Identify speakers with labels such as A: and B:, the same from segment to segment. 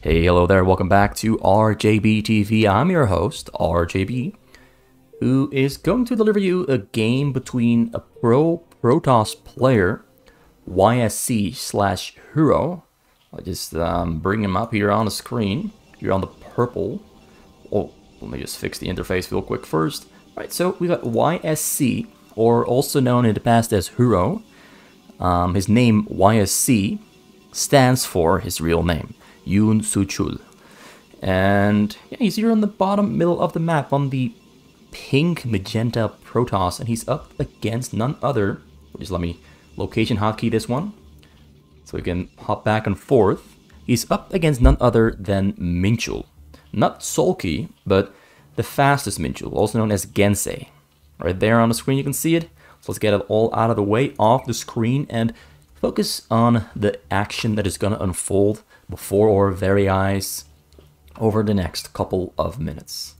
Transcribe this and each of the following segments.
A: Hey, hello there, welcome back to RJB TV. I'm your host, RJB, who is going to deliver you a game between a pro Protoss player, YSC slash Hero. I just bring him up here on the screen, here on the purple. Oh, let me just fix the interface real quick first. Alright, so we got YSC, or also known in the past as Hero. His name, YSC, stands for his real name, Minchul. And yeah, he's here on the bottom middle of the map on the pink magenta Protoss, and he's up against none other. Just let me location hotkey this one so we can hop back and forth. He's up against none other than Minchul. Not sulky, but the fastest Minchul, also known as Gensei. Right there on the screen you can see it. So let's get it all out of the way, off the screen, and focus on the action that is going to unfold before our very eyes over the next couple of minutes.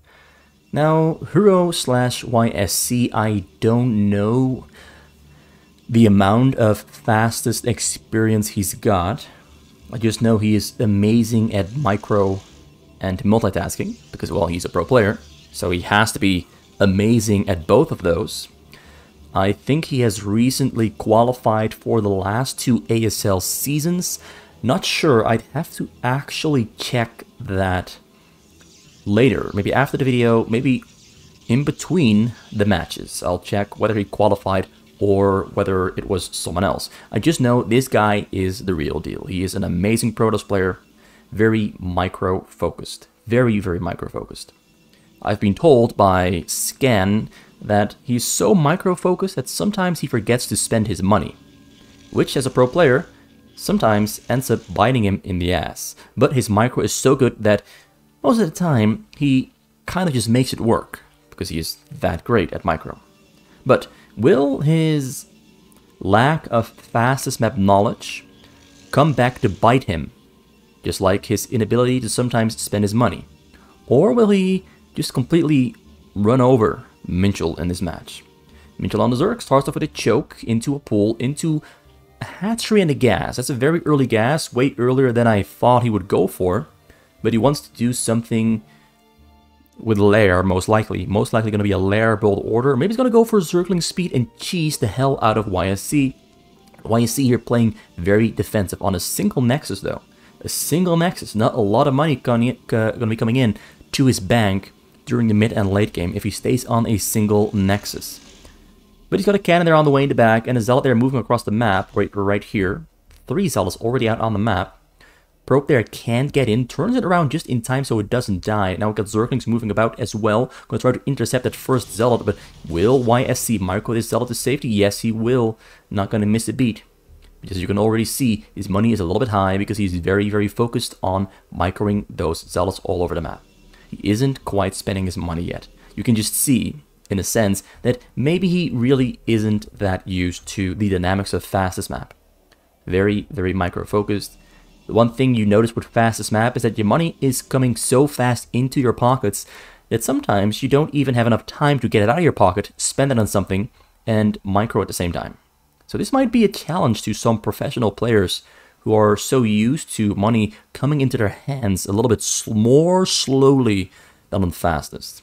A: Now, Hero slash YSC, I don't know the amount of fastest experience he's got. I just know he is amazing at micro and multitasking, because, well, he's a pro player, so he has to be amazing at both of those. I think he has recently qualified for the last two ASL seasons. Not sure, I'd have to actually check that later. Maybe after the video, maybe in between the matches. I'll check whether he qualified or whether it was someone else. I just know this guy is the real deal. He is an amazing Protoss player, very micro-focused. Very, very micro-focused. I've been told by Scan that he's so micro-focused that sometimes he forgets to spend his money, which, as a pro player, sometimes ends up biting him in the ass. But his micro is so good that most of the time he kind of just makes it work, because he is that great at micro. But will his lack of fastest map knowledge come back to bite him, just like his inability to sometimes spend his money? Or will he just completely run over Minchul in this match? Minchul on the Zerg starts off with a choke into a pool, into a hatchery and a gas. That's a very early gas, way earlier than I thought he would go for. But he wants to do something with lair, most likely. Most likely going to be a lair build order. Maybe he's going to go for Zergling speed and cheese the hell out of YSC. YSC here playing very defensive on a single Nexus, though. A single Nexus, not a lot of money going to be coming in to his bank during the mid and late game if he stays on a single Nexus. But he's got a cannon there on the way in the back, and a Zealot there moving across the map, right here. 3 Zealots already out on the map. Probe there can't get in, turns it around just in time so it doesn't die. Now we've got Zerglings moving about as well. Going to try to intercept that first Zealot, but will YSC micro this Zealot to safety? Yes, he will. Not going to miss a beat. Because you can already see his money is a little bit high because he's very, very focused on microing those Zealots all over the map. He isn't quite spending his money yet. You can just see, in a sense, that maybe he really isn't that used to the dynamics of fastest map. Very, very micro-focused. The one thing you notice with fastest map is that your money is coming so fast into your pockets that sometimes you don't even have enough time to get it out of your pocket, spend it on something, and micro at the same time. So this might be a challenge to some professional players who are so used to money coming into their hands a little bit more slowly than on fastest.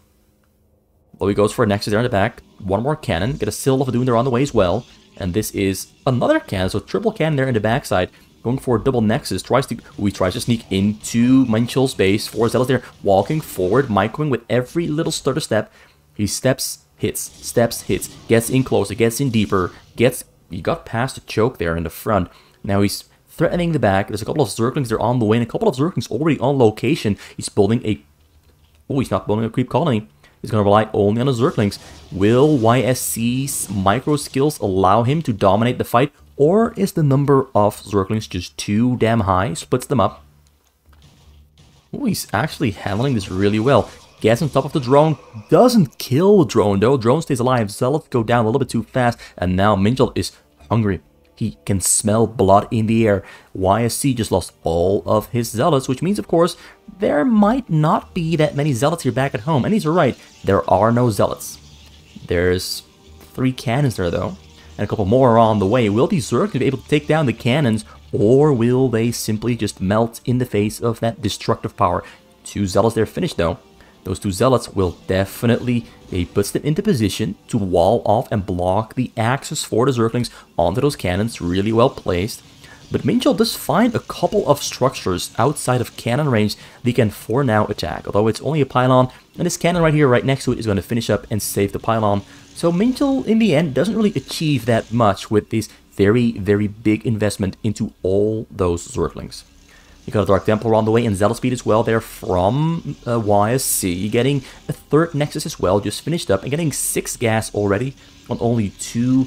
A: Well, he goes for a Nexus there in the back. One more cannon. Get a Syl of Doom there on the way as well. And this is another cannon, so triple cannon there in the backside. Going for a double Nexus. Tries to sneak into Minchul's base. 4 Zealots there, walking forward, microing with every little stutter step. He steps, hits, gets in closer, gets in deeper, he got past the choke there in the front. Now he's threatening the back. There's a couple of Zerglings there on the way, and a couple of Zerglings already on location. He's building a... Oh, he's not building a creep colony. He's going to rely only on the Zerglings. Will YSC's micro skills allow him to dominate the fight? Or is the number of Zerglings just too damn high? Splits them up. Oh, he's actually handling this really well. Gets on top of the drone. Doesn't kill the drone, though. Drone stays alive. Zealots go down a little bit too fast. And now Minchul is hungry. He can smell blood in the air. YSC just lost all of his Zealots, which means, of course, there might not be that many Zealots here back at home. And he's right, there are no Zealots. There's 3 cannons there, though, and a couple more are on the way. Will these Zergs be able to take down the cannons, or will they simply just melt in the face of that destructive power? 2 Zealots there finished though. Those 2 Zealots will definitely, it puts them into position to wall off and block the access for the Zerglings onto those cannons, really well placed. But Minchul does find a couple of structures outside of cannon range they can for now attack, although it's only a pylon, and this cannon right here, right next to it, is going to finish up and save the pylon. So Minchul, in the end, doesn't really achieve that much with this very, very big investment into all those Zerglings. You got a Dark Templar on the way and Zealot Speed as well there from YSC, getting a 3rd Nexus as well, just finished up, and getting 6 gas already on only 2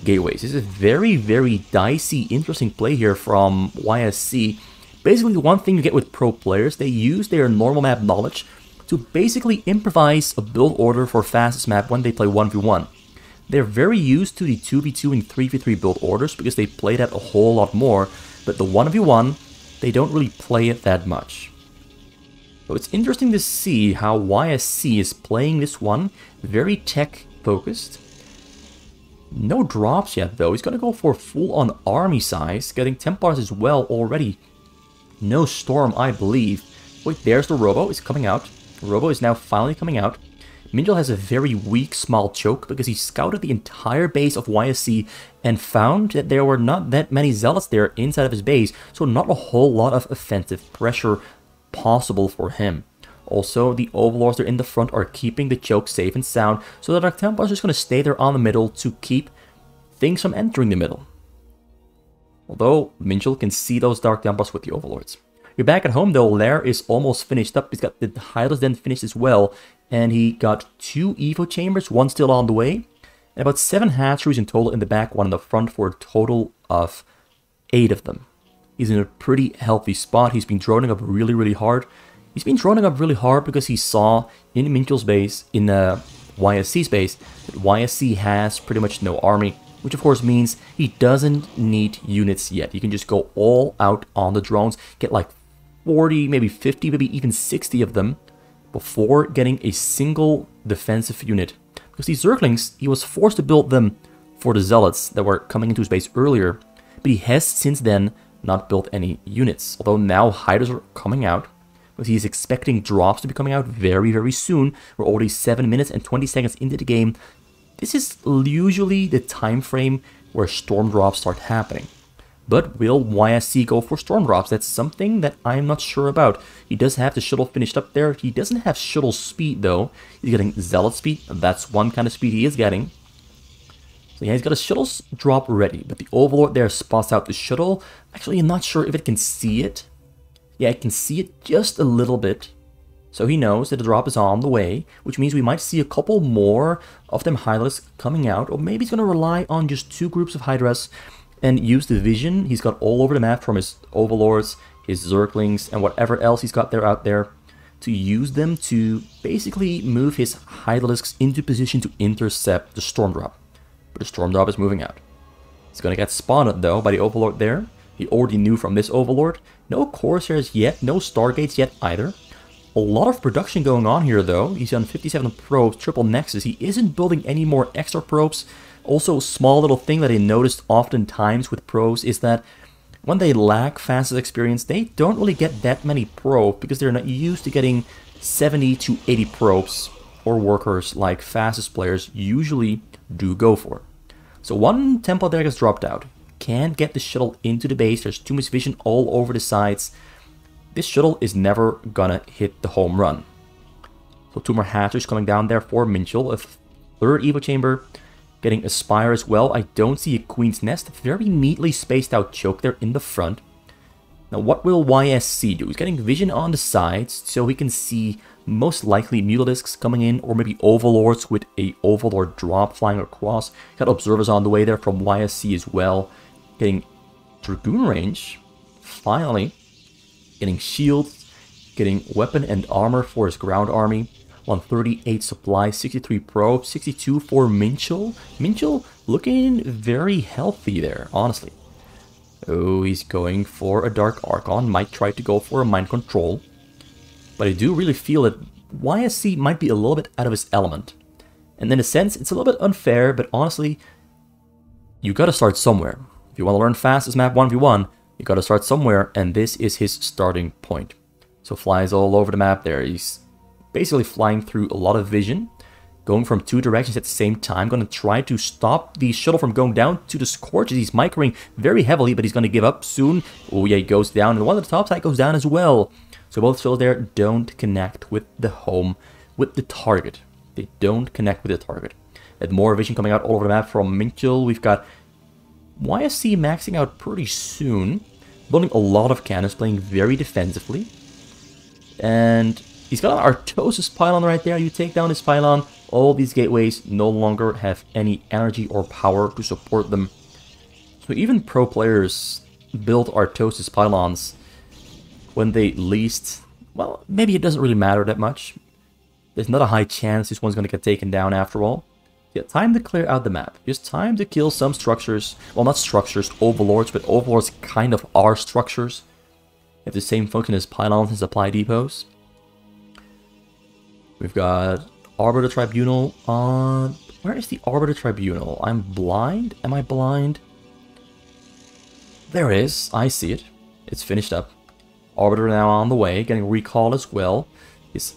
A: gateways. This is a very, very dicey, interesting play here from YSC. Basically, the one thing you get with pro players, they use their normal map knowledge to basically improvise a build order for fastest map when they play 1v1. They're very used to the 2v2 and 3v3 build orders because they play that a whole lot more, but the 1v1, they don't really play it that much. So it's interesting to see how YSC is playing this one, very tech focused. No drops yet though, he's gonna go for full on army size, getting Templars as well already. No Storm, I believe. Wait, there's the Robo, it's coming out. The Robo is now finally coming out. Minchul has a very weak small choke because he scouted the entire base of YSC and found that there were not that many Zealots there inside of his base, so not a whole lot of offensive pressure possible for him. Also, the Overlords there in the front are keeping the choke safe and sound, so the Dark Templars are just going to stay there on the middle to keep things from entering the middle. Although, Minchul can see those Dark Templars with the Overlords. You're back at home though, Lair is almost finished up, he's got the Hydra's Den finished as well, and he got 2 Evo Chambers, 1 still on the way, and about 7 hatcheries in total in the back, 1 in the front, for a total of 8 of them. He's in a pretty healthy spot, he's been droning up really, really hard. He's been droning up really hard because he saw in Minchul's base, in YSC's base, that YSC has pretty much no army, which of course means he doesn't need units yet. He can just go all out on the drones, get like 40, maybe 50, maybe even 60 of them before getting a single defensive unit. Because these Zerglings, he was forced to build them for the Zealots that were coming into his base earlier, but he has since then not built any units. Although now Hydras are coming out, because he's expecting drops to be coming out very, very soon. We're already 7 minutes and 20 seconds into the game. This is usually the time frame where storm drops start happening. But will YSC go for storm drops? That's something that I'm not sure about. He does have the shuttle finished up there. He doesn't have shuttle speed though. He's getting Zealot speed. That's one kind of speed he is getting. So yeah, he's got a shuttle drop ready. But the Overlord there spots out the shuttle. Actually, I'm not sure if it can see it. Yeah, it can see it just a little bit. So he knows that the drop is on the way, which means we might see a couple more of them Hydras coming out. Or maybe he's going to rely on just 2 groups of Hydras and use the vision he's got all over the map from his Overlords, his Zerglings, and whatever else he's got there out there, to use them to basically move his Hydralisks into position to intercept the Storm Drop. But the Storm Drop is moving out. It's going to get spotted though by the Overlord there. He already knew from this Overlord. No Corsairs yet, no Stargates yet either. A lot of production going on here though. He's on 57 probes, triple Nexus. He isn't building any more extra probes. Also, small little thing that I noticed oftentimes with pros is that when they lack fastest experience, they don't really get that many probes because they're not used to getting 70 to 80 probes or workers like fastest players usually do go for. So one Templar there gets dropped out. Can't get the shuttle into the base. There's too much vision all over the sides. This shuttle is never gonna hit the home run. So 2 more hatchers coming down there for Minchul. A 3rd Evo Chamber. Getting a Spire as well. I don't see a Queen's Nest. Very neatly spaced out choke there in the front. Now what will YSC do? He's getting vision on the sides so he can see most likely Mutalisks coming in, or maybe Overlords with a Overlord drop flying across. Got Observers on the way there from YSC as well. Getting Dragoon range. Finally. Getting shields. Getting weapon and armor for his ground army. 138 supply, 63 probes, 62 for Minchul. Minchul looking very healthy there, honestly. Oh, he's going for a Dark Archon. Might try to go for a Mind Control. But I do really feel that YSC might be a little bit out of his element. And in a sense, it's a little bit unfair, but honestly, you gotta start somewhere. If you want to learn fast as map 1v1, You gotta start somewhere, and this is his starting point. So flies all over the map there. He's basically flying through a lot of vision, going from 2 directions at the same time. Gonna try to stop the shuttle from going down to the Scorches. He's microing very heavily, but he's gonna give up soon. Oh yeah, he goes down, and one of the top side goes down as well. So both shuttles there don't connect with the target. They don't connect with the target. And more vision coming out all over the map from Minchul. We've got YSC maxing out pretty soon, building a lot of cannons, playing very defensively. And he's got an Artosis pylon right there. You take down this pylon, all these gateways no longer have any energy or power to support them. So even pro players build Artosis pylons when they least, well, maybe it doesn't really matter that much. There's not a high chance this one's going to get taken down after all. Yeah, time to clear out the map. Just time to kill some structures. Well, not structures, overlords, but overlords kind of are structures. They have the same function as pylons and supply depots. We've got Arbiter Tribunal on... Where is the Arbiter Tribunal? I'm blind? Am I blind? There it is. I see it. It's finished up. Arbiter now on the way, getting recall as well. His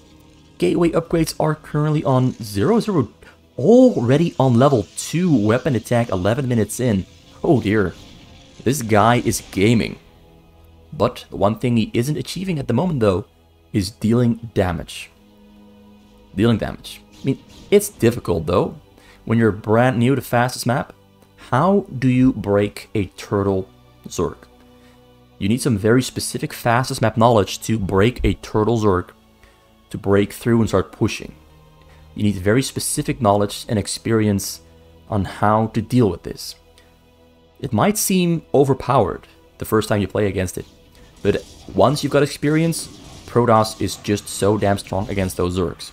A: gateway upgrades are currently on 0-0, already on level 2 weapon attack 11 minutes in. Oh dear. This guy is gaming. But the one thing he isn't achieving at the moment though is dealing damage. Dealing damage. I mean, it's difficult though. When you're brand new to fastest map, how do you break a turtle Zerg? You need some very specific fastest map knowledge to break a turtle Zerg, to break through and start pushing. You need very specific knowledge and experience on how to deal with this. It might seem overpowered the first time you play against it, but once you've got experience, Protoss is just so damn strong against those Zergs.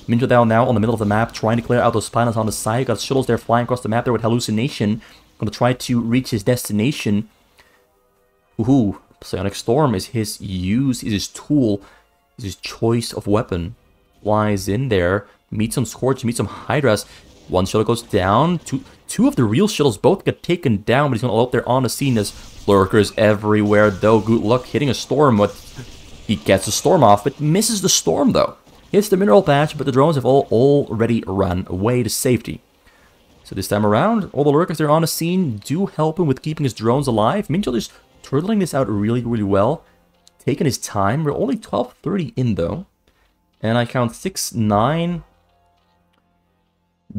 A: Minchul now on the middle of the map, trying to clear out those pylons on the side. Got shuttles there flying across the map there with Hallucination. Gonna try to reach his destination. Ooh, Psionic Storm is his use, is his tool, is his choice of weapon. Flies in there, meets some Scorch, meets some Hydras. One shuttle goes down. Two of the real shuttles both get taken down, but he's gonna go out there on the scene. There's lurkers everywhere though. Good luck hitting a storm, but he gets the storm off, but misses the storm though. Hits the mineral patch, but the drones have all already run away to safety. So this time around, all the lurkers there on the scene do help him with keeping his drones alive. Minchul is turtling this out really, really well. Taking his time. We're only 12:30 in though. And I count 6, 9...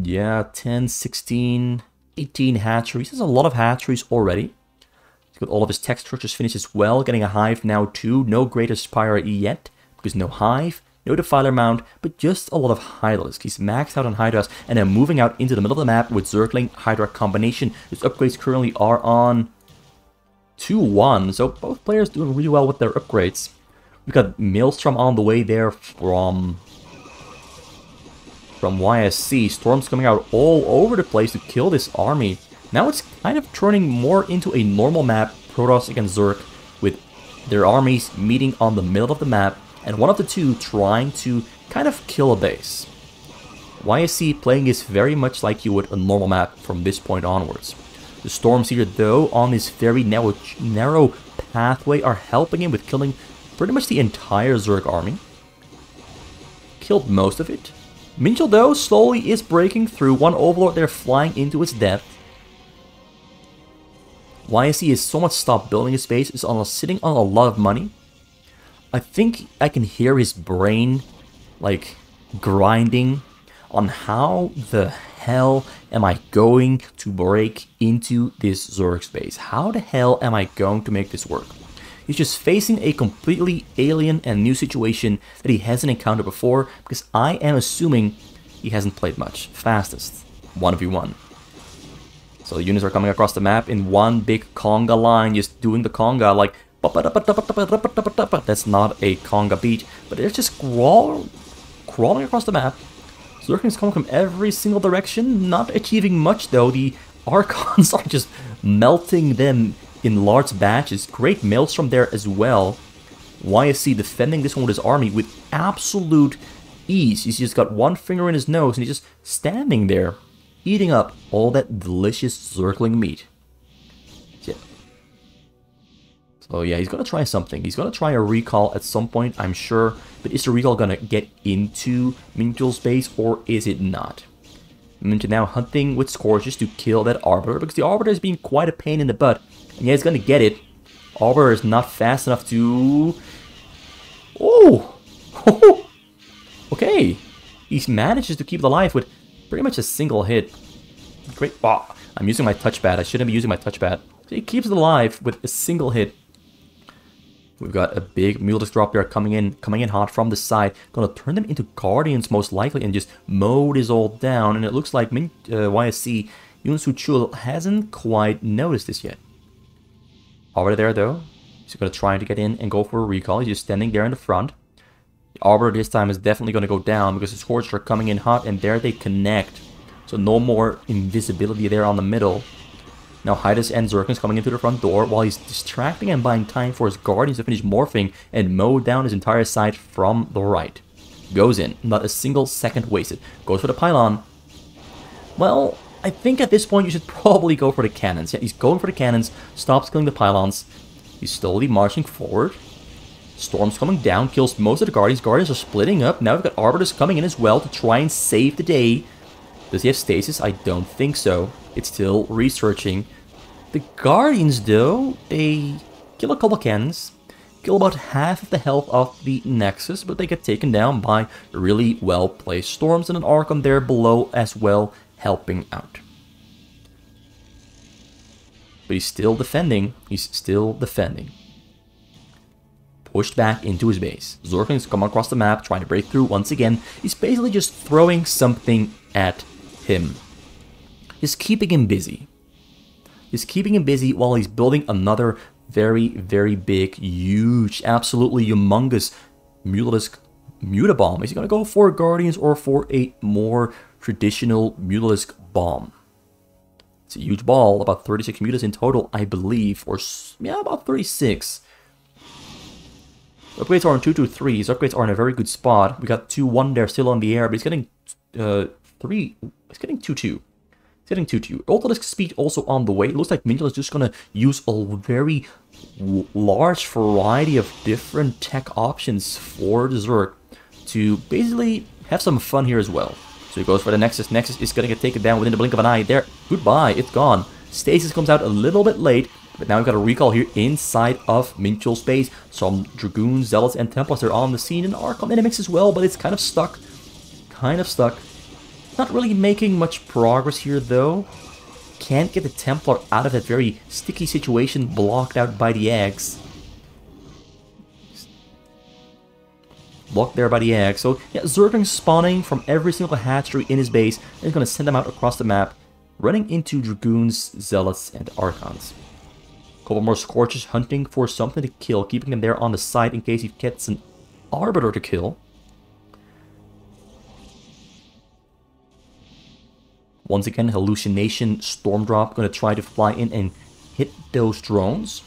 A: Yeah, 10, 16, 18 hatcheries. There's a lot of hatcheries already. He's got all of his tech structures finished as well. Getting a hive now too. No great Aspire yet, because no hive. No Defiler mount, but just a lot of Hydralisk. He's maxed out on Hydras and then moving out into the middle of the map with Zergling Hydra combination. His upgrades currently are on 2-1, so both players doing really well with their upgrades. We've got Maelstrom on the way there from YSC. Storms coming out all over the place to kill this army. Now it's kind of turning more into a normal map, Protoss against Zerg, with their armies meeting on the middle of the map, and one of the two trying to kind of kill a base. YSC playing this very much like you would a normal map from this point onwards. The storms here though on this very narrow pathway are helping him with killing pretty much the entire Zerg army. Killed most of it. Minchul though slowly is breaking through. One Overlord there flying into its death. YSC is so much stopped building his base, is sitting on a lot of money. I think I can hear his brain, like, grinding on how the hell am I going to break into this Zerg space? How the hell am I going to make this work? He's just facing a completely alien and new situation that he hasn't encountered before, because I am assuming he hasn't played much. Fastest, 1v1. So the units are coming across the map in one big conga line, just doing the conga like... That's not a conga beat, but they're just crawling across the map. Zerglings coming from every single direction, not achieving much though. The Archons are just melting them in large batches. Great Maelstrom there as well. YSC defending this one with his army with absolute ease. He's just got one finger in his nose and he's just standing there, eating up all that delicious Zergling meat. So yeah, he's going to try something. He's going to try a recall at some point, I'm sure. But is the recall going to get into Minchul's base, or is it not? Minchul now hunting with Scorches to kill that Arbiter, because the Arbiter is being quite a pain in the butt. And yeah, he's going to get it. Arbiter is not fast enough to... Oh! Okay. He manages to keep it alive with pretty much a single hit. Great. Oh, I'm using my touchpad. I shouldn't be using my touchpad. So he keeps it alive with a single hit. We've got a big Mutalisk drop there coming in hot from the side. Gonna turn them into Guardians most likely and just mow this all down. And it looks like YSC Minchul hasn't quite noticed this yet. Over there though, he's gonna try to get in and go for a recall. He's just standing there in the front. The Arbiter this time is definitely gonna go down because the Scorchers are coming in hot, and there they connect. So no more invisibility there on the middle. Now Hydus and Zerkins coming into the front door while he's distracting and buying time for his Guardians to finish morphing and mow down his entire side from the right. Goes in, not a single second wasted. Goes for the pylon. Well, I think at this point you should probably go for the cannons. Yeah, he's going for the cannons, stops killing the pylons. He's slowly marching forward. Storm's coming down, kills most of the Guardians. Guardians are splitting up. Now we've got Arbiters coming in as well to try and save the day. Does he have stasis? I don't think so. It's still researching. The Guardians, though, they kill a couple cannons, kill about half of the health of the Nexus, but they get taken down by really well-placed Storms and an Archon there below as well, helping out. But he's still defending. He's still defending. Pushed back into his base. Zerklings come across the map, trying to break through once again. He's basically just throwing something at him. He's keeping him busy. He's keeping him busy while he's building another very, very big, huge, absolutely humongous Mutalisk Mutabomb. Is he going to go for Guardians or for a more traditional Mutalisk bomb? It's a huge ball, about 36 mutas in total, I believe, or yeah, about 36. Upgrades are on 2-2-3. His upgrades are in a very good spot. We got 2-1 there still on the air, but he's getting 3. He's getting 2-2. He's getting 2-2. Ultralisk speed also on the way. It looks like Minchul is just gonna use a very large variety of different tech options for the Zerg to basically have some fun here as well. So he goes for the Nexus. Nexus is gonna get taken down within the blink of an eye. There, goodbye, it's gone. Stasis comes out a little bit late, but now we've got a recall here inside of Minchul's base. Some Dragoons, Zealots, and Templars are on the scene, and Archon in the mix as well, but it's kind of stuck. Kind of stuck. Not really making much progress here, though. Can't get the Templar out of that very sticky situation blocked out by the eggs. Blocked there by the eggs. So, yeah, Zerglings spawning from every single hatchery in his base, and he's going to send them out across the map, running into Dragoons, Zealots, and Archons. Couple more Scorches hunting for something to kill, keeping them there on the side in case he gets an Arbiter to kill. Once again, Hallucination Storm Drop going to try to fly in and hit those drones.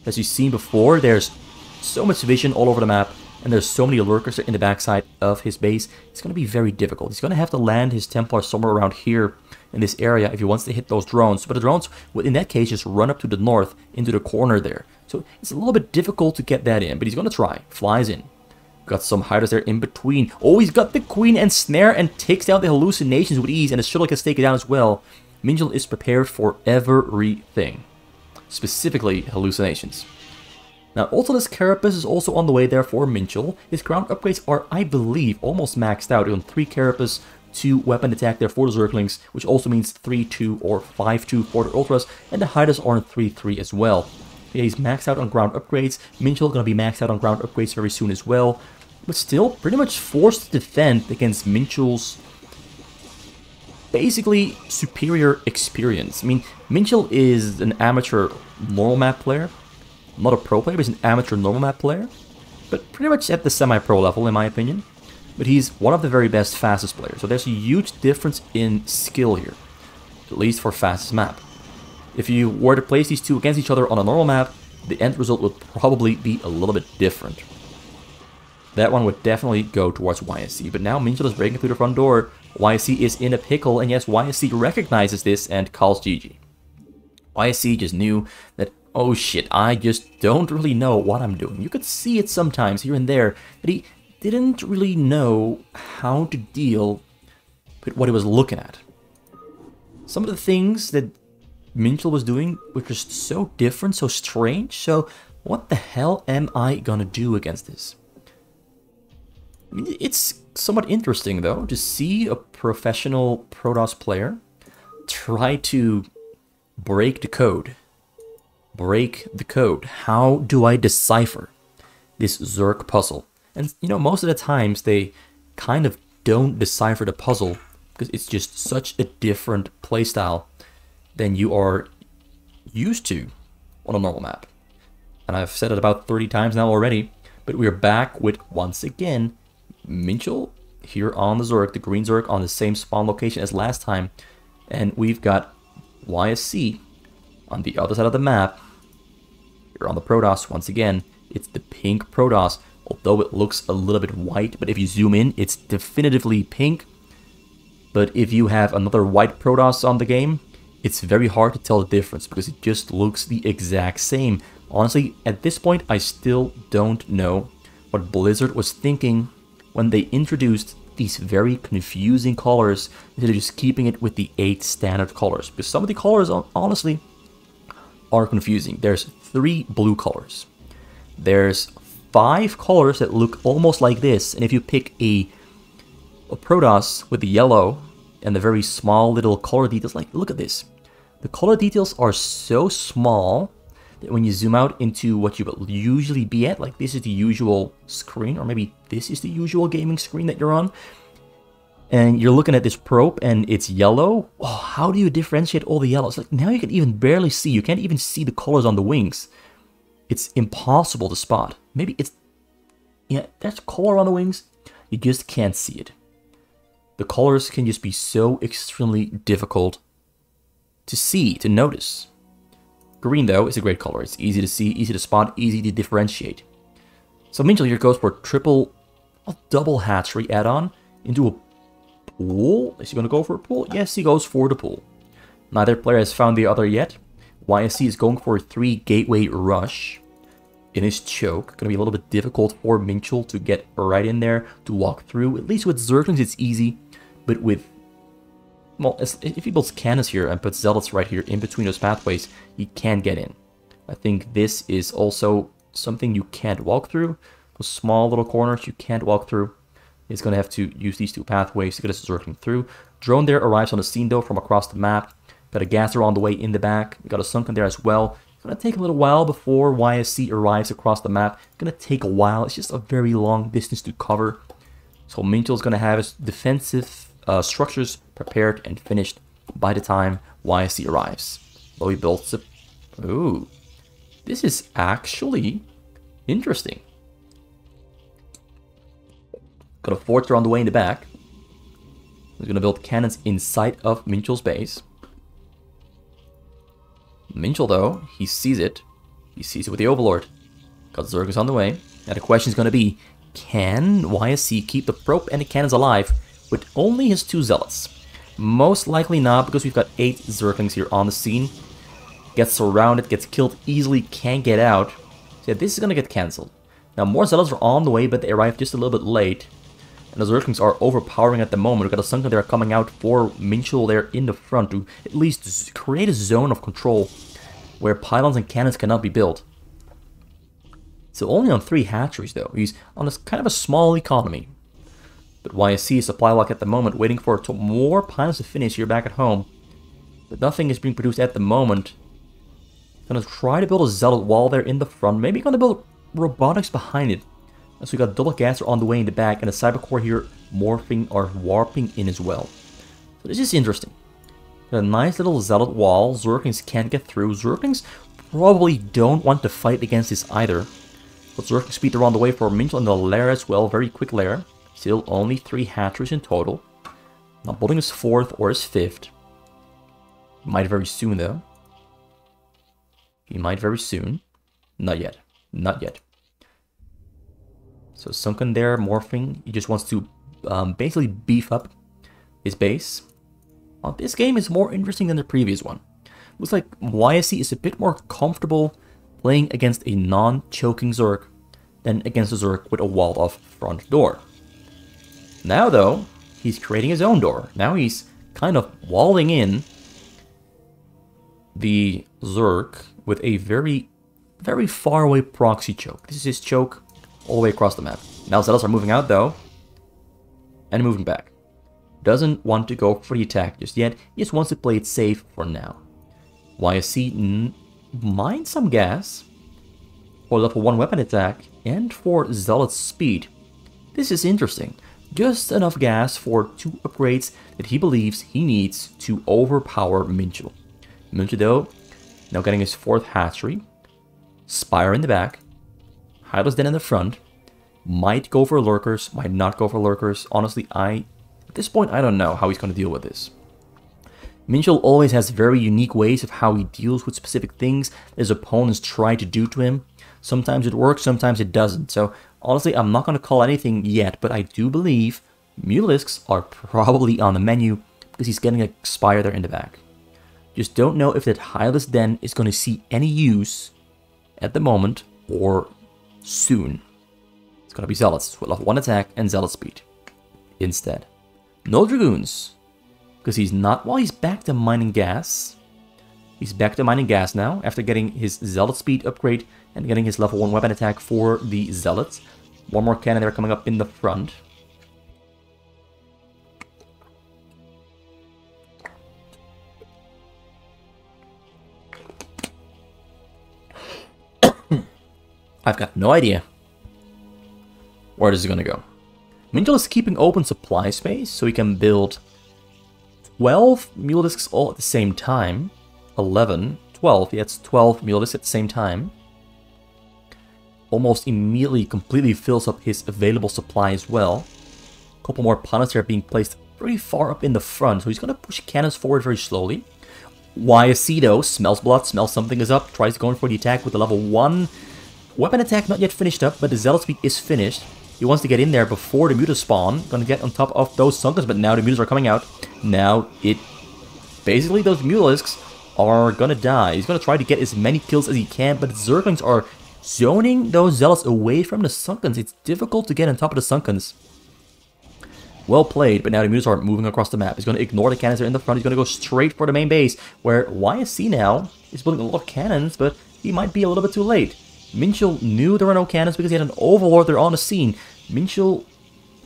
A: As you've seen before, there's so much vision all over the map, and there's so many lurkers in the backside of his base. It's going to be very difficult. He's going to have to land his Templar somewhere around here in this area if he wants to hit those drones. But the drones will, in that case, just run up to the north into the corner there. So it's a little bit difficult to get that in, but he's going to try. Flies in. Got some hiders there in between. Oh, he's got the Queen and Snare and takes down the Hallucinations with ease, and the Shuttle gets taken down as well. Minchul is prepared for everything. Specifically, Hallucinations. Now, Ultimus Carapace is also on the way there for Minchul. His ground upgrades are, I believe, almost maxed out on 3 Carapace, 2 weapon attack there for the Zerglings, which also means 3-2 or 5-2 for the Ultras, and the hiders are on 3-3 as well. Yeah, he's maxed out on ground upgrades. Minchul gonna be maxed out on ground upgrades very soon as well. But still, pretty much forced to defend against Minchul's basically superior experience. I mean, Minchul is an amateur normal map player. Not a pro player, but he's an amateur normal map player. But pretty much at the semi-pro level, in my opinion. But he's one of the very best fastest players. So there's a huge difference in skill here. At least for fastest map. If you were to place these two against each other on a normal map, the end result would probably be a little bit different. That one would definitely go towards YSC. But now Minchul is breaking through the front door. YSC is in a pickle, and yes, YSC recognizes this and calls GG. YSC just knew that Oh shit, I just don't really know what I'm doing. You could see it sometimes here and there that he didn't really know how to deal with what he was looking at. Some of the things that Minchul was doing were just so different, so strange, so what the hell am I gonna do against this? I mean, it's somewhat interesting though to see a professional Protoss player try to break the code. Break the code. How do I decipher this Zerg puzzle? And you know, most of the times they kind of don't decipher the puzzle because it's just such a different playstyle than you are used to on a normal map. And I've said it about 30 times now already, but we're back with, once again, Minchul here on the Zerg, the green Zerg on the same spawn location as last time. And we've got YSC on the other side of the map. Here on the Protoss, once again, it's the pink Protoss, although it looks a little bit white, but if you zoom in, it's definitively pink. But if you have another white Protoss on the game, it's very hard to tell the difference because it just looks the exact same. Honestly, at this point, I still don't know what Blizzard was thinking when they introduced these very confusing colors instead of just keeping it with the 8 standard colors. Because some of the colors, honestly, are confusing. There's 3 blue colors. There's 5 colors that look almost like this. And if you pick a Protoss with the yellow and the very small little color details, like, look at this. The color details are so small that when you zoom out into what you would usually be at, like this is the usual screen, or maybe this is the usual gaming screen that you're on, and you're looking at this probe and it's yellow, oh, how do you differentiate all the yellows? Like now you can even barely see, you can't even see the colors on the wings. It's impossible to spot. Maybe it's, yeah, there's color on the wings, you just can't see it. The colors can just be so extremely difficult to see, to notice. Green, though, is a great color. It's easy to see, easy to spot, easy to differentiate. So Minchul here goes for double hatchery add-on into a pool. Is he going to go for a pool? Yes, he goes for the pool. Neither player has found the other yet. YSC is going for a 3 gateway rush in his choke. Going to be a little bit difficult for Minchul to get right in there, to walk through. At least with Zerglings it's easy, but with, well, if he builds cannons here and puts zealots right here in between those pathways, he can get in. I think this is also something you can't walk through. Those small little corners you can't walk through. He's going to have to use these 2 pathways to get his Zergling through. Drone there arrives on the scene though from across the map. Got a gasser on the way in the back. We got a Sunken there as well. It's going to take a little while before YSC arrives across the map. It's going to take a while. It's just a very long distance to cover. So Minchul is going to have his defensive structures prepared and finished by the time YSC arrives. So he builds it. Ooh, this is actually interesting. Got a fortress on the way in the back. He's going to build cannons inside of Minchul's base. Minchul, though, he sees it. He sees it with the Overlord. Got Zerglings on the way. Now the question is going to be, can YSC keep the probe and the cannons alive with only his 2 zealots? Most likely not, because we've got 8 Zerglings here on the scene. Gets surrounded, gets killed easily, can't get out. So yeah, this is going to get cancelled. Now more zealots are on the way, but they arrive just a little bit late. And the Zerglings are overpowering at the moment. We've got a Sunken there coming out for Minchul there in the front to at least create a zone of control where pylons and cannons cannot be built. So only on 3 hatcheries though. He's on a kind of a small economy. But YSC is supply lock at the moment, waiting for more pylons to finish here back at home. But nothing is being produced at the moment. Gonna try to build a zealot wall there in the front. Maybe gonna build robotics behind it. So we got double gasser on the way in the back, and a cybercore here morphing or warping in as well. So this is interesting. Got a nice little zealot wall. Zerglings can't get through. Zerglings probably don't want to fight against this either. But Zergling speed around the way for Minchul and the lair as well. Very quick lair. Still only 3 hatcheries in total. Not building his 4th or his 5th. Might very soon though. He might very soon. Not yet. Not yet. So Sunken there, morphing. He just wants to basically beef up his base. Well, this game is more interesting than the previous one. Looks like YSC is a bit more comfortable playing against a non-choking Zerg than against a Zerg with a walled-off front door. Now, though, he's creating his own door. Now he's kind of walling in the Zerg with a very, very far away proxy choke. This is his choke all the way across the map. Now Zealots are moving out, though, and moving back. Doesn't want to go for the attack just yet. He just wants to play it safe for now. YSC mines some gas for level 1 weapon attack and for Zealot's speed. This is interesting. Just enough gas for 2 upgrades that he believes he needs to overpower Minchul. Minchul, though, now getting his 4th hatchery. Spire in the back. Hydra's Den in the front. Might go for lurkers, might not go for lurkers. Honestly, at this point, I don't know how he's going to deal with this. Minchul always has very unique ways of how he deals with specific things his opponents try to do to him. Sometimes it works, sometimes it doesn't. So, honestly, I'm not going to call anything yet, but I do believe Mutalisks are probably on the menu because he's getting a Spire there in the back. Just don't know if that Hydra's Den is going to see any use at the moment or soon. It's going to be Zealots with level 1 attack and Zealot speed instead. No Dragoons, because he's not, well, he's back to mining gas. He's back to mining gas now, after getting his Zealot speed upgrade and getting his level 1 weapon attack for the Zealots. One more cannon there coming up in the front. I've got no idea where this is going to go. Minchul is keeping open supply space, so he can build 12 Mutalisks all at the same time. 11, 12, yeah, it's 12 Mutalisks at the same time. Almost immediately completely fills up his available supply as well. A couple more pilots here being placed pretty far up in the front, so he's going to push cannons forward very slowly. YSC, though, smells blood, smells something is up, tries going for the attack with the level 1 weapon attack not yet finished up, but the Zealot speed is finished. He wants to get in there before the Mutas spawn. Gonna get on top of those Sunkens, but now the Mutas are coming out. Now basically those Mutalisks are gonna die. He's gonna try to get as many kills as he can, but the Zerglings are zoning those Zealots away from the Sunkens. It's difficult to get on top of the Sunkens. Well played, but now the Mutas are moving across the map. He's gonna ignore the cannons that are in the front. He's gonna go straight for the main base, where YSC now is building a lot of cannons, but he might be a little bit too late. Minchul knew there were no cannons because he had an Overlord there on the scene. Minchul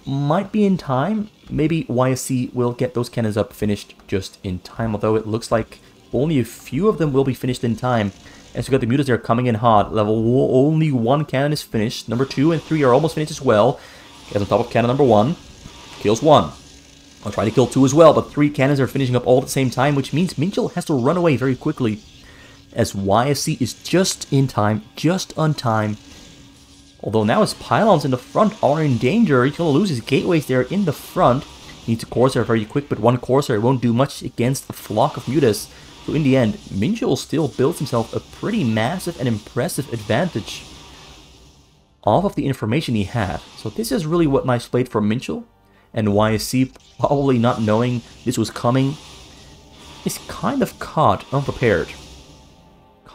A: might be in time. Maybe YSC will get those cannons up finished just in time, although it looks like only a few of them will be finished in time. As we got the Mutas there coming in hot. Only 1 cannon is finished. Number 2 and 3 are almost finished as well. Gets on top of cannon number 1. Kills 1. I'll try to kill 2 as well, but 3 cannons are finishing up all at the same time, which means Minchul has to run away very quickly, as YSC is just in time, just on time. Although now his pylons in the front are in danger. He's going to lose his gateways there in the front. He needs a Corsair very quick, but 1 Corsair won't do much against a flock of Mutas. So in the end, Minchul still builds himself a pretty massive and impressive advantage off of the information he had. So this is really what nice played for Minchul. And YSC, probably not knowing this was coming, is kind of caught unprepared.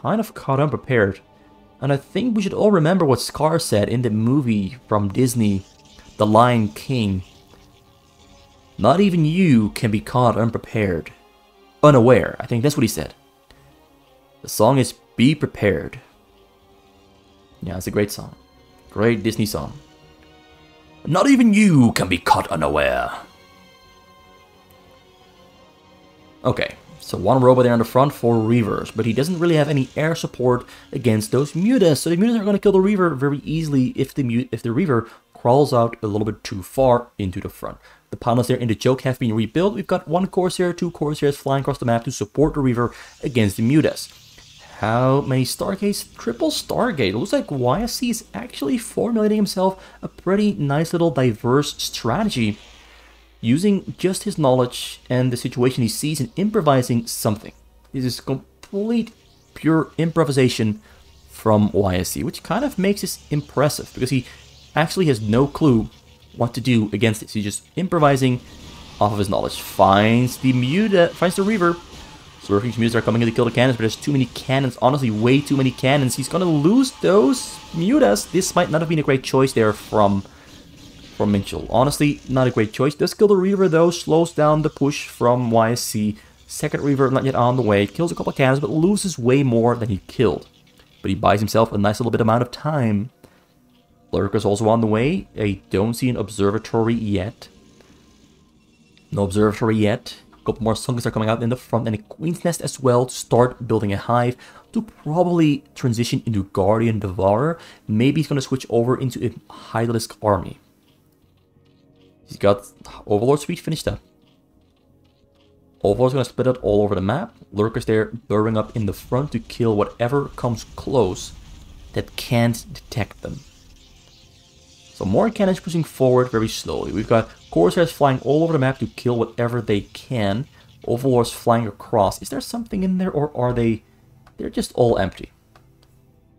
A: And I think we should all remember what Scar said in the movie from Disney, The Lion King. Not even you can be caught unprepared. Unaware, I think that's what he said. The song is Be Prepared. Yeah, it's a great song. Great Disney song. Not even you can be caught unaware. Okay. So 1 robot there on the front for Reavers, but he doesn't really have any air support against those Mutas. So the Mutas are going to kill the Reaver very easily if the Reaver crawls out a little bit too far into the front. The pylons there in the choke have been rebuilt. We've got 1 Corsair, 2 Corsairs flying across the map to support the Reaver against the Mutas. How many Stargates? Triple Stargate. It looks like YSC is actually formulating himself a pretty nice little diverse strategy, using just his knowledge and the situation he sees and improvising something. This is complete, pure improvisation from YSC, which kind of makes this impressive, because he actually has no clue what to do against this. He's just improvising off of his knowledge. Finds the Reaver, Slurping's mutas are coming in to kill the cannons, but there's too many cannons. Honestly, way too many cannons. He's gonna lose those mutas. This might not have been a great choice there from Minchul. Honestly, not a great choice. Does kill the Reaver though, slows down the push from YSC. Second Reaver not yet on the way. Kills a couple of cannons, but loses way more than he killed. But he buys himself a nice little bit amount of time. Lurker's also on the way. I don't see an observatory yet. No observatory yet. A couple more Sunkens are coming out in the front, and a Queen's Nest as well to start building a hive to probably transition into Guardian Devourer. Maybe he's going to switch over into a Hydralisk army. He's got Overlord Suite finished up. Overlord's going to split out all over the map. Lurkers there burrowing up in the front to kill whatever comes close that can't detect them. So more cannons pushing forward very slowly. We've got Corsairs flying all over the map to kill whatever they can. Overlords flying across. Is there something in there, or are they... They're just all empty.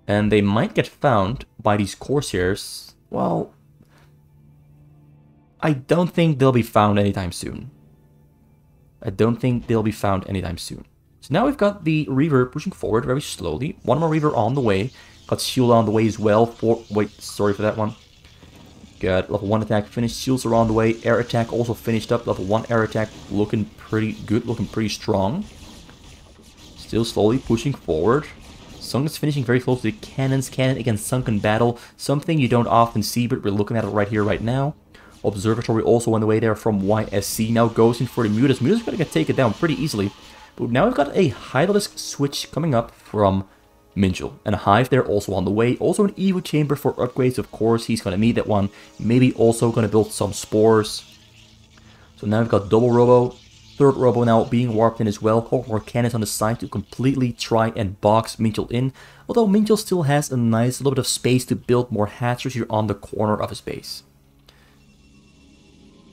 A: And they might get found by these Corsairs. Well, I don't think they'll be found anytime soon. I don't think they'll be found anytime soon. So now we've got the Reaver pushing forward very slowly. One more Reaver on the way. Got Shield on the way as well. Wait, sorry for that one. Got level 1 attack finished. Shields are on the way. Air attack also finished up. Level 1 air attack looking pretty good. Looking pretty strong. Still slowly pushing forward. Sunken's finishing very close to the cannons. Cannon against Sunken battle. Something you don't often see, but we're looking at it right here, right now. Observatory also on the way there from YSC. Now goes in for the Mutas. Mutas are going to get taken down pretty easily. But now we've got a Hydralisk switch coming up from Minchul. And a Hive there also on the way. Also an Evo Chamber for upgrades, of course. He's going to need that one. Maybe also going to build some Spores. So now we've got double Robo. Third Robo now being warped in as well. Couple more cannons on the side to completely try and box Minchul in. Although Minchul still has a nice little bit of space to build more hatcheries here on the corner of his base.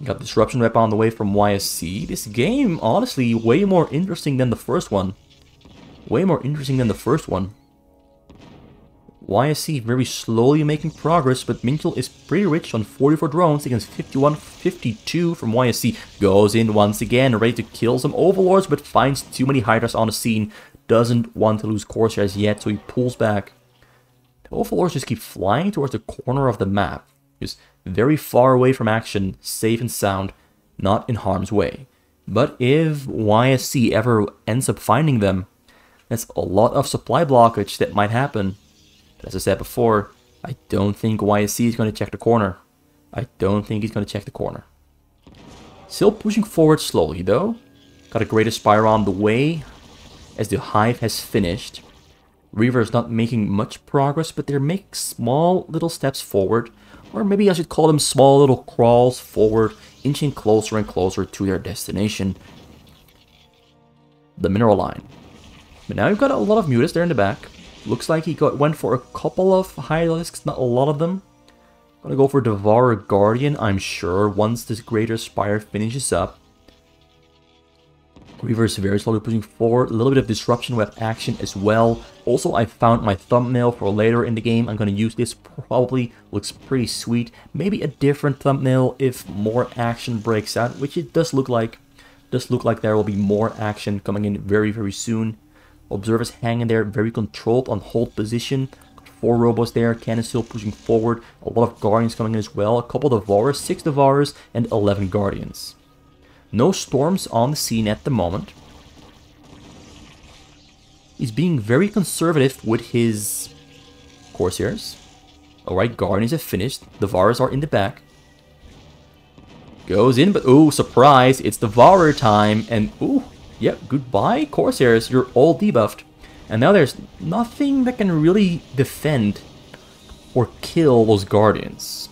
A: Got Disruption Rep on the way from YSC. This game, honestly, way more interesting than the first one. Way more interesting than the first one. YSC very slowly making progress, but Minchul is pretty rich on 44 drones against 51, 52 from YSC. Goes in once again, ready to kill some Overlords, but finds too many Hydras on the scene. Doesn't want to lose Corsairs yet, so he pulls back. The Overlords just keep flying towards the corner of the map. Just very far away from action, safe and sound, not in harm's way. But if YSC ever ends up finding them, that's a lot of supply blockage that might happen. But as I said before, I don't think YSC is going to check the corner. I don't think he's going to check the corner. Still pushing forward slowly though. Got a Great Aspire on the way as the Hive has finished. Reaver is not making much progress, but they're making small little steps forward. Or maybe I should call them small little crawls forward, inching closer and closer to their destination. The mineral line. But now you've got a lot of Mutas there in the back. Looks like he went for a couple of Hydralisks, not a lot of them. Gonna go for Devourer Guardian, I'm sure, once this Greater Spire finishes up. Reaver is very slowly pushing forward, a little bit of Disruption Web action as well. Also, I found my thumbnail for later in the game. I'm going to use this, probably looks pretty sweet. Maybe a different thumbnail if more action breaks out, which it does look like. Does look like there will be more action coming in very, very soon. Observers hanging there, very controlled on hold position. 4 robots there, cannon still pushing forward. A lot of Guardians coming in as well. A couple Devourers, 6 Devourers, and 11 Guardians. No storms on the scene at the moment. He's being very conservative with his Corsairs. Alright, Guardians have finished. Devourers are in the back. Goes in, but ooh, surprise, it's Devourer time. And ooh, yep, goodbye Corsairs, you're all debuffed. And now there's nothing that can really defend or kill those Guardians.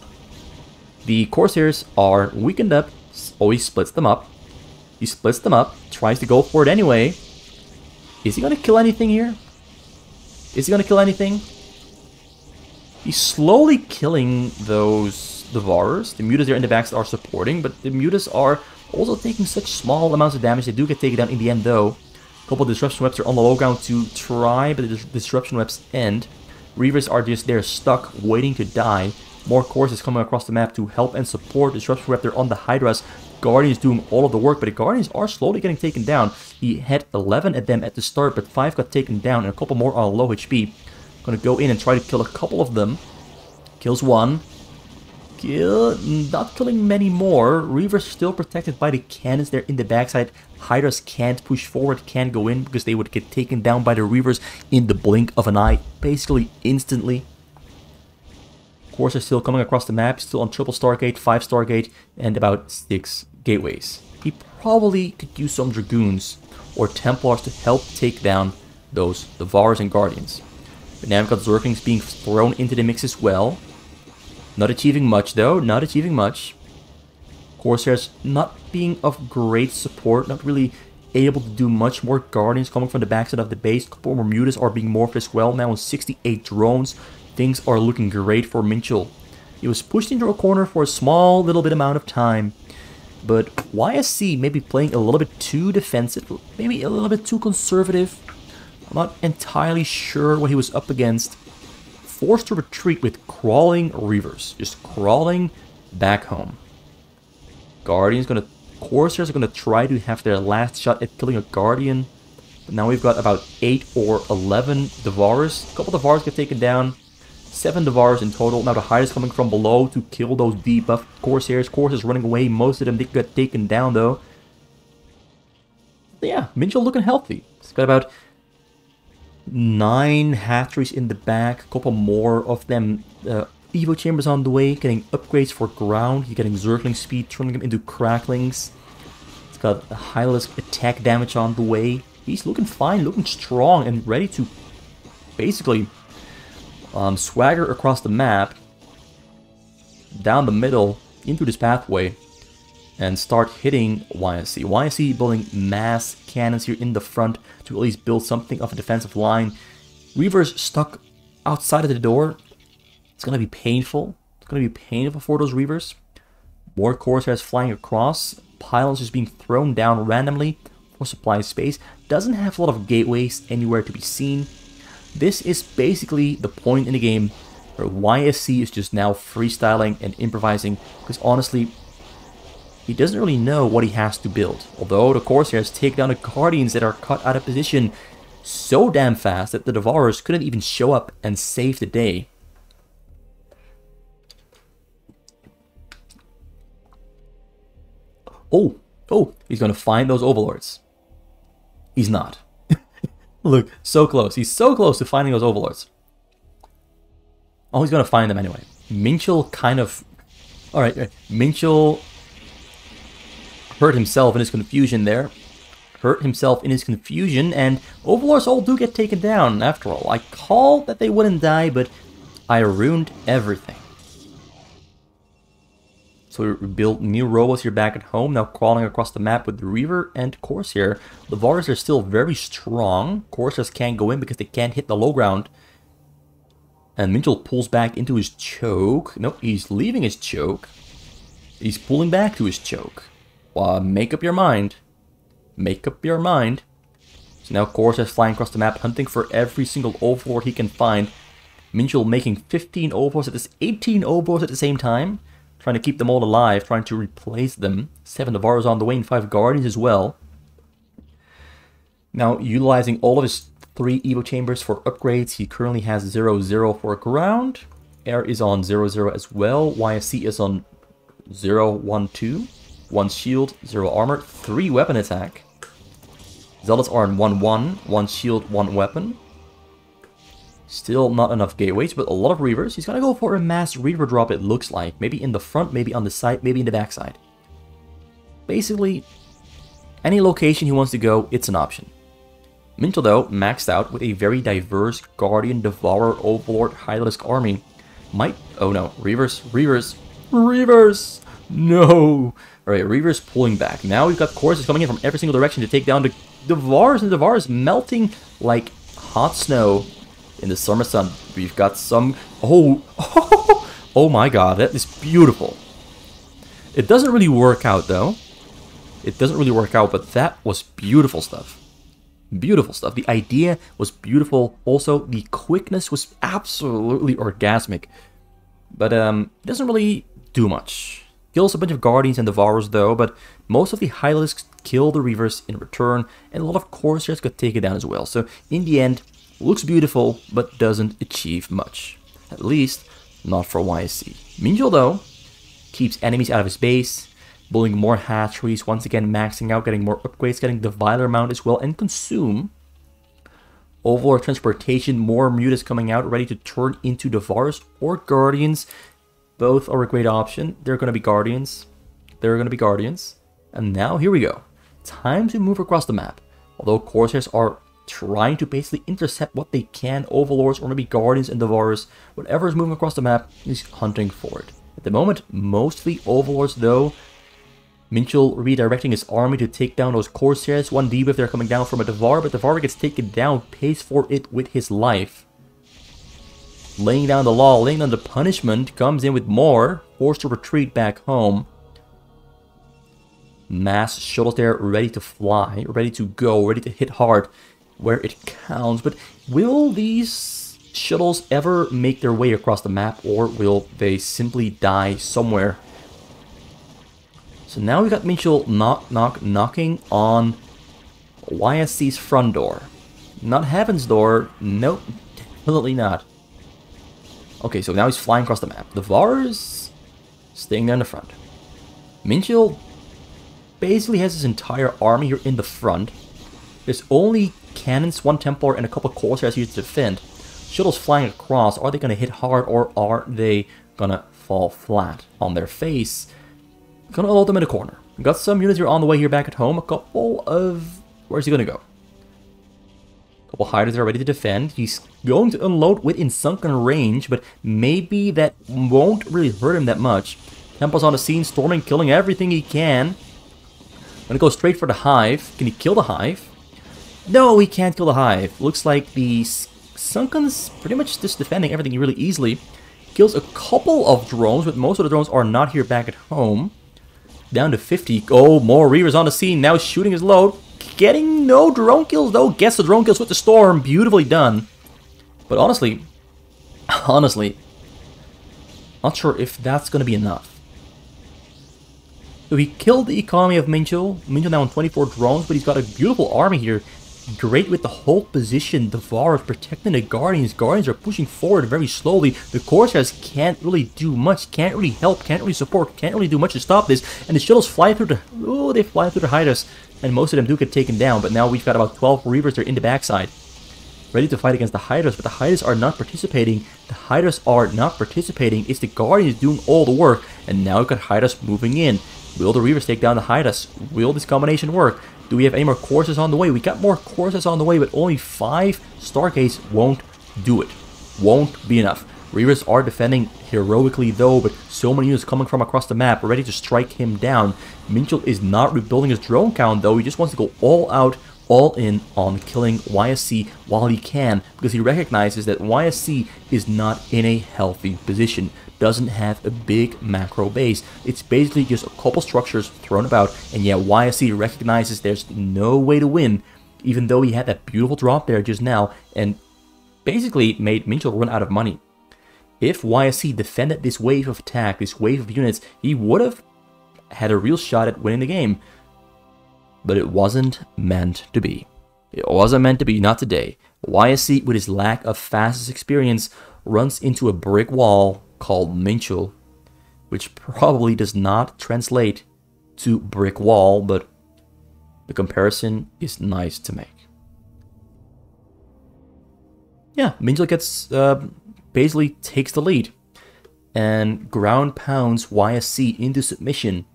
A: The Corsairs are weakened up. Oh, he splits them up. He splits them up. Tries to go for it anyway. Is he going to kill anything here? Is he going to kill anything? He's slowly killing those Devourers. The Mutas there in the backs are supporting, but the Mutas are also taking such small amounts of damage. They do get taken down in the end though. A couple of Disruption Webs are on the low ground to try, but the Disruption Webs end. Reavers are just there stuck, waiting to die. More Corsairs coming across the map to help and support Disruption Raptor on the Hydras. Guardians doing all of the work, but the Guardians are slowly getting taken down. He had 11 at them at the start, but 5 got taken down and a couple more are low HP. Gonna go in and try to kill a couple of them. Kills one. Not killing many more. Reavers still protected by the cannons there in the backside. Hydras can't push forward, can't go in because they would get taken down by the Reavers in the blink of an eye, basically instantly. Corsairs still coming across the map, still on triple Stargate, 5 Stargate, and about 6 gateways. He probably could use some Dragoons or Templars to help take down those Devourers and Guardians. But now we've got Zerglings being thrown into the mix as well. Not achieving much though, not achieving much. Corsairs not being of great support, not really able to do much more. Guardians coming from the backside of the base. A couple more Mutas are being morphed as well. Now on 68 drones, things are looking great for Minchul. He was pushed into a corner for a small little bit amount of time. But YSC may be playing a little bit too defensive, maybe a little bit too conservative. I'm not entirely sure what he was up against. Forced to retreat with crawling Reavers, just crawling back home. Corsairs are gonna try to have their last shot at killing a Guardian. But now we've got about 8 or 11 Devourers. A couple Devourers get taken down. 7 Devourers in total. Now the Hydras coming from below to kill those debuffed Corsairs. Corsairs running away. Most of them did get taken down though. But yeah, Minchul looking healthy. He's got about 9 hatcheries in the back, a couple more of them Evo Chambers on the way, getting upgrades for ground. He's getting Zergling speed, turning them into Cracklings. He's got a Hylisk attack damage on the way. He's looking fine, looking strong, and ready to basically swagger across the map, down the middle, into this pathway, and start hitting YSC. YSC building mass cannons here in the front to at least build something of a defensive line. Reavers stuck outside of the door. It's going to be painful. It's going to be painful for those Reavers. More Corsairs flying across. Pylons just being thrown down randomly for supply space. Doesn't have a lot of gateways anywhere to be seen. This is basically the point in the game where YSC is just now freestyling and improvising, because honestly, he doesn't really know what he has to build. Although the Corsairs take down the Guardians that are cut out of position so damn fast that the Devourers couldn't even show up and save the day. Oh, he's gonna find those Overlords. He's not. Look, so close. He's so close to finding those Overlords. Oh, he's gonna find them anyway. Minchul kind of... Alright, Minchul hurt himself in his confusion there. And Overlords all do get taken down after all. I called that they wouldn't die, but I ruined everything. So we built new robots here back at home, now crawling across the map with the Reaver and Corsair. The Devourers are still very strong. Corsairs can't go in because they can't hit the low ground. And Minchul pulls back into his choke. No, he's leaving his choke. He's pulling back to his choke. Make up your mind. Make up your mind. So now Corsairs flying across the map, hunting for every single Overlord he can find. Minchul making 15 Overlords at this 18 Overlords at the same time. Trying to keep them all alive, trying to replace them. 7 Devourers on the way and 5 Guardians as well. Now, utilizing all of his 3 Evo Chambers for upgrades. He currently has 0-0 for ground. Air is on 0-0 as well. YSC is on 0-1-2. 1 shield, 0 armor, 3 weapon attack. Zealots are on 1-1. 1 shield, 1 weapon. Still not enough gateways, but a lot of Reavers. He's gonna go for a mass Reaver drop, it looks like. Maybe in the front, maybe on the side, maybe in the backside. Basically, any location he wants to go, it's an option. Minchul, though, maxed out with a very diverse Guardian, Devourer, Overlord, Hylisk army. Might... Oh no, Reavers. No! Alright, Reavers pulling back. Now we've got Corsairs coming in from every single direction to take down the Devourers, and the Devourers melting like hot snow in the summer sun. We've got some... Oh my god, that is beautiful. It doesn't really work out, though. It doesn't really work out, but that was beautiful stuff. Beautiful stuff. The idea was beautiful. Also, the quickness was absolutely orgasmic. but it doesn't really do much. Kills a bunch of Guardians and Devourers though, but most of the Hylisks kill the Reavers in return, and a lot of Corsairs got taken down as well. So in the end, looks beautiful, but doesn't achieve much. At least, not for YSC. Minchul though, keeps enemies out of his base, building more hatcheries, once again maxing out, getting more upgrades, getting the Viler mount as well, and Consume. Overlord Transportation, more Mutas coming out, ready to turn into Devourers or Guardians. Both are a great option. They're going to be Guardians. They're going to be Guardians. And now, here we go. Time to move across the map. Although Corsairs are trying to basically intercept what they can, Overlords or maybe Guardians and Devourers, whatever is moving across the map is hunting for it. At the moment, mostly Overlords though. Minchul redirecting his army to take down those Corsairs. One debuff they're coming down from a Devourer, but Devourer gets taken down, pays for it with his life. Laying down the law, laying down the punishment, comes in with more, forced to retreat back home. Mass shuttles there, ready to fly, ready to go, ready to hit hard where it counts. But will these shuttles ever make their way across the map, or will they simply die somewhere? So now we got Minchul knocking on YSC's front door. Not Heaven's door. Nope, definitely not. Okay, so now he's flying across the map. The Devourers staying there in the front. Minchul basically has his entire army here in the front. There's only cannons, one Templar, and a couple Corsairs here to defend. Shuttles flying across. Are they going to hit hard, or are they going to fall flat on their face? Gonna hold them in a corner. Got some units here on the way here back at home. A couple of... Where's he gonna go? A couple Hydras are ready to defend. He's going to unload within sunken range, but maybe that won't really hurt him that much. Templars on the scene, storming, killing everything he can. Gonna go straight for the Hive. Can he kill the Hive? No, he can't kill the Hive. Looks like the Sunken's pretty much just defending everything really easily. Kills a couple of drones, but most of the drones are not here back at home. Down to 50. Oh, more Reavers on the scene. Now shooting his load. Getting no drone kills, though. Gets the drone kills with the Storm. Beautifully done. But honestly, not sure if that's going to be enough. So he killed the economy of Minchul. Minchul now on 24 drones, but he's got a beautiful army here. Great with the whole position. Devourers protecting the Guardians. Guardians are pushing forward very slowly. The Corsairs can't really do much, can't really help, can't really support, can't really do much to stop this. And the shuttles fly through the... Oh, they fly through the Hydras. And most of them do get taken down. But now we've got about 12 Reavers there in the backside, ready to fight against the Hydras. But the Hydras are not participating. The Hydras are not participating. It's the Guardians doing all the work. And now we've got Hydras moving in. Will the Reavers take down the Hydras? Will this combination work? Do we have any more Corsairs on the way? We got more Corsairs on the way, but only 5 Stargates won't do it. Won't be enough. Reavers are defending heroically though, but so many units coming from across the map, ready to strike him down. Minchul is not rebuilding his drone count though. He just wants to go all out, all in on killing YSC while he can, because he recognizes that YSC is not in a healthy position. Doesn't have a big macro base. It's basically just a couple structures thrown about, and yeah, YSC recognizes there's no way to win, even though he had that beautiful drop there just now, and basically made Minchul run out of money. If YSC defended this wave of attack, this wave of units, he would have had a real shot at winning the game. But it wasn't meant to be. It wasn't meant to be, not today. YSC, with his lack of fastest experience, runs into a brick wall called Minchul, which probably does not translate to brick wall, but the comparison is nice to make. Yeah, Minchul gets, basically takes the lead and ground pounds YSC into submission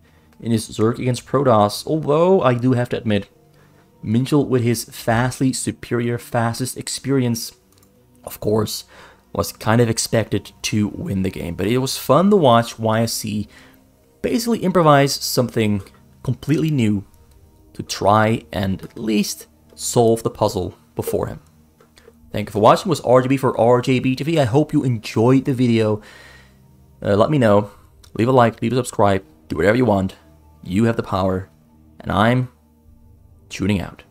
A: in his Zerg against Protoss, although I do have to admit, Minchul with his vastly superior fastest experience, of course, was kind of expected to win the game. But it was fun to watch YSC basically improvise something completely new to try and at least solve the puzzle before him. Thank you for watching. It was RJB for RJB TV. I hope you enjoyed the video. Let me know. Leave a like, leave a subscribe, do whatever you want. You have the power, and I'm tuning out.